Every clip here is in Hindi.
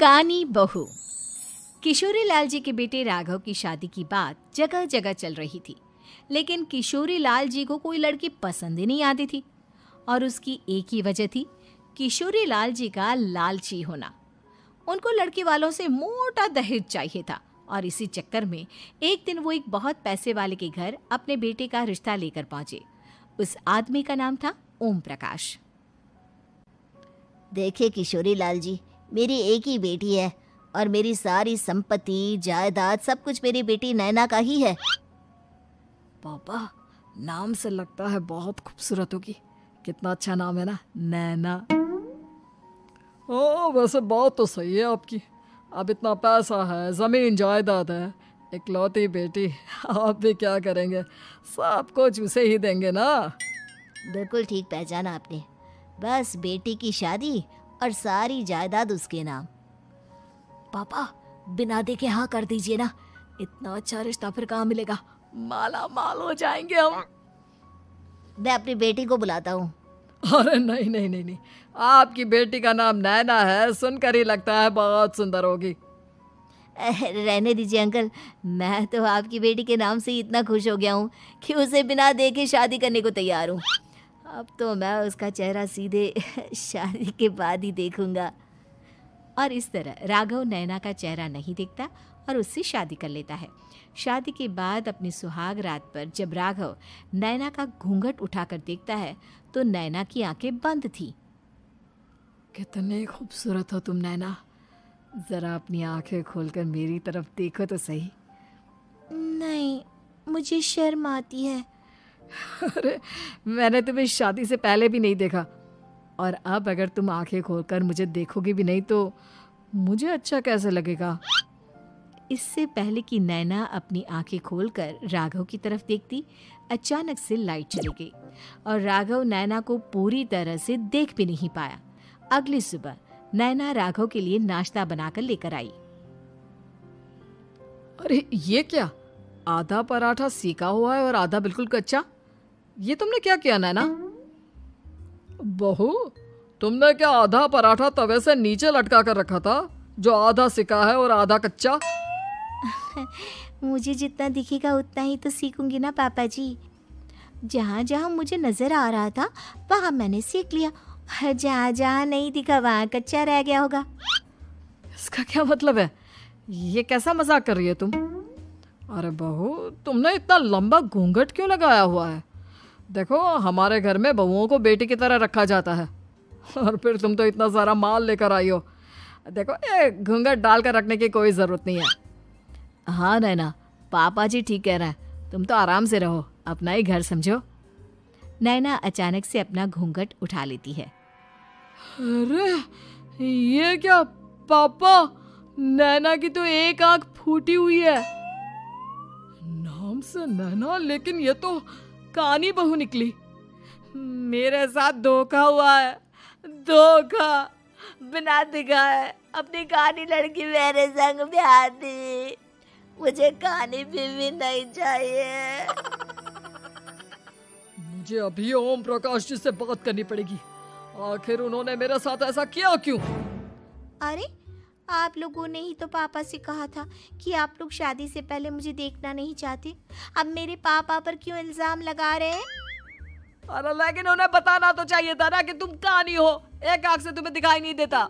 कानी बहू। किशोरी लाल जी के बेटे राघव की शादी की बात जगह जगह चल रही थी, लेकिन किशोरी लाल जी को कोई लड़की पसंद ही नहीं आती थी। और उसकी एक ही वजह थी, किशोरी लाल जी का लालची होना। उनको लड़की वालों से मोटा दहेज चाहिए था और इसी चक्कर में एक दिन वो एक बहुत पैसे वाले के घर अपने बेटे का रिश्ता लेकर पहुंचे। उस आदमी का नाम था ओम प्रकाश। देखिए किशोरी लाल जी, मेरी एक ही बेटी है और मेरी सारी संपत्ति जायदाद सब कुछ मेरी बेटी नैना का ही है। पापा, नाम से लगता है बहुत खूबसूरत होगी। कितना अच्छा नाम है ना, नैना। ओ, वैसे बात तो सही है आपकी। अब इतना पैसा है, जमीन जायदाद है, इकलौती बेटी, आप भी क्या करेंगे? सब कुछ उसे ही देंगे ना। बिल्कुल ठीक पहचाना आपने। बस बेटी की शादी और सारी जायदाद उसके नाम। पापा, बिना देखे हाँ कर दीजिए ना। इतना अच्छा रिश्ता फिर कहाँ मिलेगा? माला माल हो जाएंगे हम। मैं अपनी बेटी को बुलाता हूँ। अरे नहीं नहीं नहीं नहीं, आपकी बेटी का नाम नैना है, सुनकर ही लगता है बहुत सुंदर होगी। रहने दीजिए अंकल, मैं तो आपकी बेटी के नाम से ही इतना खुश हो गया हूँ कि उसे बिना देखे शादी करने को तैयार हूँ। अब तो मैं उसका चेहरा सीधे शादी के बाद ही देखूंगा। और इस तरह राघव नैना का चेहरा नहीं देखता और उससे शादी कर लेता है। शादी के बाद अपनी सुहाग रात पर जब राघव नैना का घूंघट उठाकर देखता है तो नैना की आंखें बंद थी। कितने खूबसूरत हो तुम नैना, जरा अपनी आंखें खोलकर मेरी तरफ देखो तो सही। नहीं, मुझे शर्म आती है। अरे, मैंने तुम्हें शादी से पहले भी नहीं देखा और अब अगर तुम आंखें खोलकर मुझे देखोगी भी नहीं तो मुझे अच्छा कैसे लगेगा? इससे पहले कि नैना अपनी आंखें खोलकर राघव की तरफ देखती, अचानक से लाइट चली गई और राघव नैना को पूरी तरह से देख भी नहीं पाया। अगली सुबह नैना राघव के लिए नाश्ता बनाकर लेकर आई। अरे ये क्या, आधा पराठा सेका हुआ है और आधा बिल्कुल कच्चा। ये तुमने क्या किया नैना? बहू, तुमने क्या आधा पराठा तवे से नीचे लटका कर रखा था जो आधा सेका है और आधा कच्चा? मुझे जितना दिखेगा उतना ही तो सीखूंगी ना पापा जी। जहाँ जहाँ मुझे नजर आ रहा था वहाँ मैंने सीख लिया, जहाँ जहाँ नहीं दिखा वहाँ कच्चा रह गया होगा। इसका क्या मतलब है? ये कैसा मजाक कर रही है तुम? अरे बहू, तुमने इतना लंबा घूंघट क्यों लगाया हुआ है? देखो, हमारे घर में बहुओं को बेटी की तरह रखा जाता है और फिर तुम तो इतना सारा माल लेकर आई हो। देखो, ये घूंघट डालकर रखने की कोई ज़रूरत नहीं है। हाँ नैना, पापा जी ठीक कह रहे हैं, तुम तो आराम से रहो, अपना ही घर समझो। नैना अचानक से अपना घूंघट उठा लेती है। अरे ये क्या पापा, नैना की तो एक आंख फूटी हुई है। नाम से नैना, लेकिन ये तो कानी बहू निकली। मेरे साथ धोखा हुआ है, धोखा। बिना दिखाए अपनी कानी लड़की मेरे संग ब्याह दी। मुझे कानी बीवी नहीं चाहिए। मुझे अभी ओम प्रकाश जी से बात करनी पड़ेगी। आखिर उन्होंने मेरे साथ ऐसा किया क्यों? अरे, आप लोगों ने ही तो पापा से कहा था कि आप लोग शादी से पहले मुझे देखना नहीं चाहते। अब मेरे पापा पर क्यों इल्जाम लगा रहे हैं? अरे लेकिन उन्हें बताना तो चाहिए था ना कि तुम कानी हो, एक आंख से तुम्हें दिखाई नहीं देता।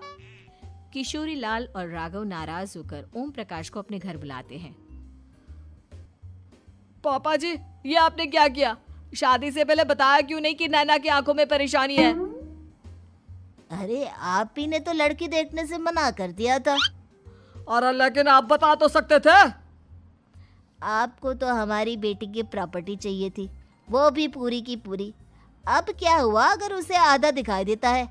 किशोरी लाल और राघव नाराज होकर ओम प्रकाश को अपने घर बुलाते हैं। पापा जी, ये आपने क्या किया? शादी से पहले बताया क्यों नहीं कि नैना की आंखों में परेशानी है? अरे, आप ही ने तो लड़की देखने से मना कर दिया था। अरे लेकिन आप बता तो सकते थे। आपको तो हमारी बेटी की प्रॉपर्टी चाहिए थी, वो भी पूरी की पूरी। अब क्या हुआ अगर उसे आधा दिखाई देता है?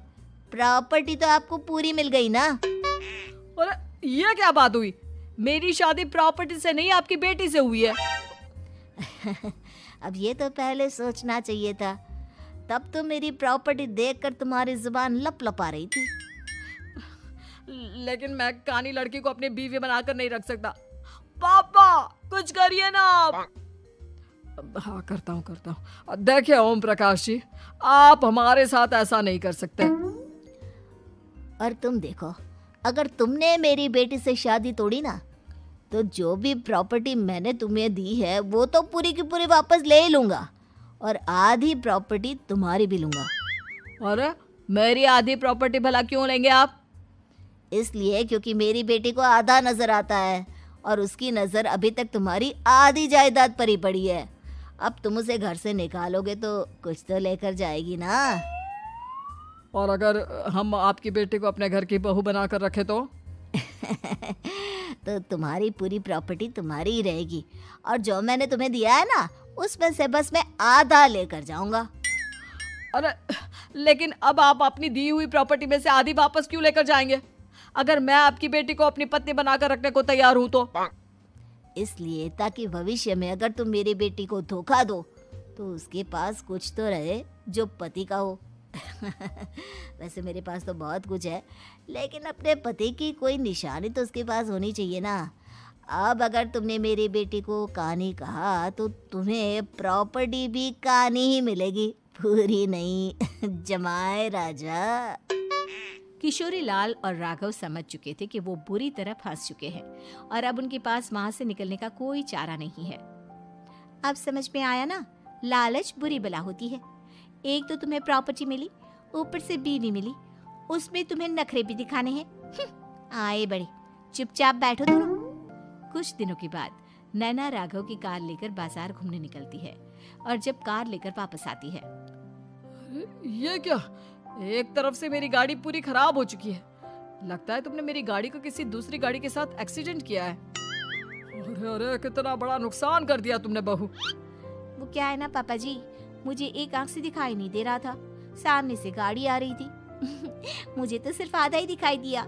प्रॉपर्टी तो आपको पूरी मिल गई ना। अरे ये क्या बात हुई? मेरी शादी प्रॉपर्टी से नहीं, आपकी बेटी से हुई है। अब ये तो पहले सोचना चाहिए था, तब तो मेरी प्रॉपर्टी देखकर तुम्हारी जुबान लप-लपा रही थी। लेकिन मैं कानी लड़की को अपनी बीवी बनाकर नहीं रख सकता। पापा, कुछ करिए ना आप। हाँ, करता हूँ। देखिए ओम प्रकाश जी, आप हमारे साथ ऐसा नहीं कर सकते। और तुम देखो, अगर तुमने मेरी बेटी से शादी तोड़ी ना, तो जो भी प्रॉपर्टी मैंने तुम्हें दी है वो तो पूरी की पूरी वापस ले ही लूँगा, और आधी प्रॉपर्टी तुम्हारी भी लूँगा। अरे मेरी आधी प्रॉपर्टी भला क्यों लेंगे आप? इसलिए क्योंकि मेरी बेटी को आधा नज़र आता है और उसकी नज़र अभी तक तुम्हारी आधी जायदाद पर ही पड़ी है। अब तुम उसे घर से निकालोगे तो कुछ तो लेकर जाएगी ना। और अगर हम आपकी बेटी को अपने घर की बहू बनाकर रखे तो? तो तुम्हारी पूरी प्रॉपर्टी तुम्हारी ही रहेगी, और जो मैंने तुम्हें दिया है ना उसमें से बस मैं आधा लेकर जाऊंगा। अरे लेकिन अब आप अपनी दी हुई प्रॉपर्टी में से आधी वापस क्यों लेकर जाएंगे? अगर मैं आपकी बेटी को अपनी पत्नी बनाकर रखने को तैयार हूं तो? इसलिए ताकि भविष्य में अगर तुम मेरी बेटी को धोखा दो तो उसके पास कुछ तो रहे जो पति का हो। वैसे मेरे पास तो बहुत कुछ है, लेकिन अपने पति की कोई निशानी तो उसके पास होनी चाहिए ना। अब अगर तुमने मेरी बेटी को कानी कहा तो तुम्हें प्रॉपर्टी भी कानी ही मिलेगी, पूरी नहीं। जमाए राजा। किशोरी लाल और राघव समझ चुके थे कि वो बुरी तरह फंस चुके हैं और अब उनके पास वहां से निकलने का कोई चारा नहीं है। अब समझ में आया ना, लालच बुरी बला होती है। एक तो तुम्हें प्रॉपर्टी मिली, ऊपर से बीवी मिली, उसमें तुम्हें नखरे भी दिखाने हैं। आए बड़े, चुपचाप बैठो दोनों। कुछ दिनों के बाद नैना राघव की कार लेकर बाजार घूमने निकलती है और जब कार लेकर वापस आती है, ये क्या? एक तरफ से मेरी गाड़ी पूरी खराब हो चुकी है। लगता है तुमने मेरी गाड़ी को किसी दूसरी गाड़ी के साथ एक्सीडेंट किया है। अरे अरे कितना बड़ा नुकसान कर दिया तुमने बहू। वो क्या है ना पापा जी, मुझे एक आंख से दिखाई नहीं दे रहा था, सामने से गाड़ी आ रही थी। मुझे तो सिर्फ आधा ही दिखाई दिया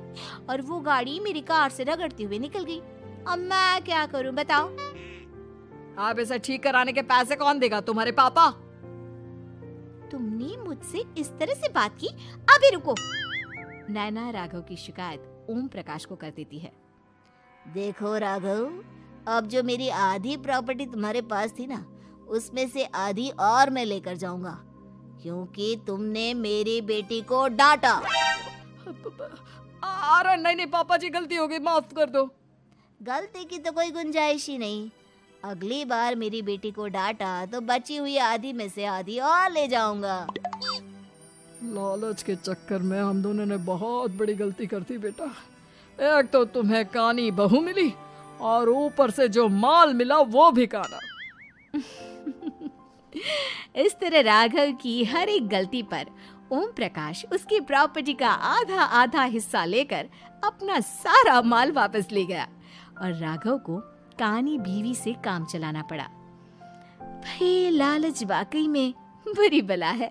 और वो गाड़ी मेरी कार से रगड़ते हुए निकल गई। अब मैं क्या करूं बताओ? आप इसे ठीक कराने के पैसे कौन देगा? तुम्हारे पापा। तुमने मुझसे इस तरह से बात की? अभी रुको। नैना राघव की शिकायत ओम प्रकाश को कर देती है। देखो राघव, अब जो मेरी आधी प्रॉपर्टी तुम्हारे पास थी ना, उसमें से आधी और मैं लेकर जाऊंगा, क्योंकि तुमने मेरी बेटी को डांटा। अरे नहीं पापा जी, गलती हो गई, माफ कर दो। गलती की तो कोई गुंजाइश ही नहीं। अगली बार मेरी बेटी को डांटा तो बची हुई आधी में से आधी और ले जाऊंगा। लालच के चक्कर में हम दोनों ने बहुत बड़ी गलती कर दी बेटा। एक तो तुम्हें कानी बहू मिली और ऊपर से जो माल मिला वो भी काना। इस तरह राघव की हर एक गलती पर ओम प्रकाश उसकी प्रॉपर्टी का आधा आधा हिस्सा लेकर अपना सारा माल वापस ले गया और राघव को कानी बीवी से काम चलाना पड़ा। भाई लालच वाकई में बुरी बला है।